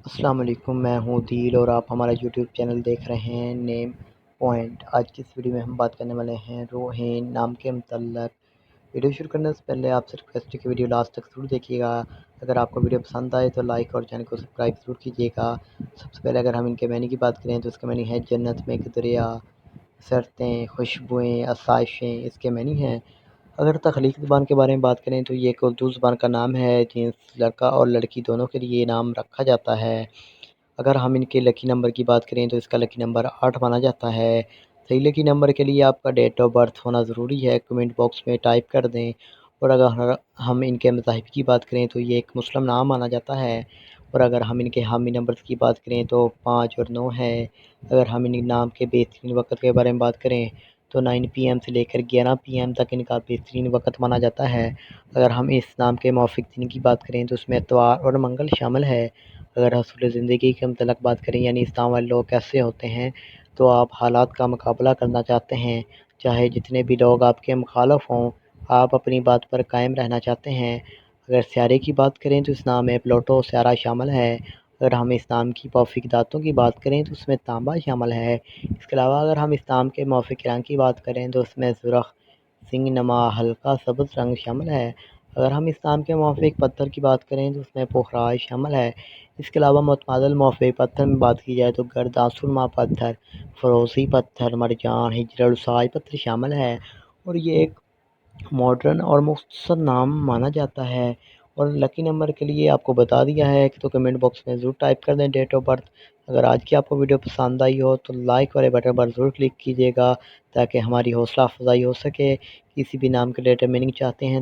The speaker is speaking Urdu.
السلام علیکم، میں ہوں دل اور آپ ہمارا یوٹیوب چینل دیکھ رہے ہیں نیم پوائنٹ۔ آج کی اس ویڈیو میں ہم بات کرنے والے ہیں روحین نام کے متعلق۔ ویڈیو شروع کرنے سے پہلے آپ سے ریکویسٹ ہے کہ ویڈیو لاسٹ تک ضرور دیکھیے گا۔ اگر آپ کو ویڈیو پسند آئے تو لائک اور چینل کو سبسکرائب ضرور کیجیے گا۔ سب سے پہلے اگر ہم ان کے معنی کی بات کریں تو اس کا معنی ہے جنت میں ایک دریا، سرتیں، خوشبوئیں، آسائشیں اس کے معنی ہیں۔ اگر تخلیقی زبان کے بارے میں بات کریں تو یہ ایک اردو زبان کا نام ہے جنس لڑکا اور لڑکی دونوں کے لیے یہ نام رکھا جاتا ہے۔ اگر ہم ان کے لکی نمبر کی بات کریں تو اس کا لکی نمبر 8 مانا جاتا ہے۔ صحیح لکی نمبر کے لیے آپ کا ڈیٹ آف برتھ ہونا ضروری ہے، کمنٹ باکس میں ٹائپ کر دیں۔ اور اگر ہم ان کے مذاہب کی بات کریں تو یہ ایک مسلم نام مانا جاتا ہے۔ اور اگر ہم ان کے حامی نمبر کی بات کریں تو 5 اور 9 ہے۔ اگر ہم ان نام کے بہترین وقت کے بارے میں بات کریں تو 9 PM سے لے کر 11 PM تک ان کا بہترین وقت مانا جاتا ہے۔ اگر ہم اس نام کے موافق دن کی بات کریں تو اس میں اتوار اور منگل شامل ہے۔ اگر حصول زندگی کے متعلق بات کریں یعنی اسلام والے لوگ کیسے ہوتے ہیں تو آپ حالات کا مقابلہ کرنا چاہتے ہیں، چاہے جتنے بھی لوگ آپ کے مخالف ہوں، آپ اپنی بات پر قائم رہنا چاہتے ہیں۔ اگر سیارے کی بات کریں تو اس نام میں پلوٹو سیارہ شامل ہے۔ اگر ہم اس نام کی موافق دھاتوں کی بات کریں تو اس میں تانبا شامل ہے۔ اس کے علاوہ اگر ہم اس نام کے موافق رنگ کی بات کریں تو اس میں سرخ، سنگ نما، ہلکا سبز رنگ شامل ہے۔ اگر ہم اس نام کے موافق پتھر کی بات کریں تو اس میں پخراج شامل ہے۔ اس کے علاوہ متبادل موافق پتھر میں بات کی جائے تو گرد سرما پتھر، فروزی پتھر، مرجان، ہجر الساج پتھر شامل ہے۔ اور یہ ایک ماڈرن اور مختصر نام مانا جاتا ہے۔ اور لکی نمبر کے لیے آپ کو بتا دیا ہے تو کمنٹ باکس میں ضرور ٹائپ کر دیں ڈیٹ آف برتھ۔ اگر آج کی آپ کو ویڈیو پسند آئی ہو تو لائک والے بٹن پر ضرور کلک کیجیے گا تاکہ ہماری حوصلہ افزائی ہو سکے۔ کسی بھی نام کے ریلیٹڈ میننگ چاہتے ہیں تو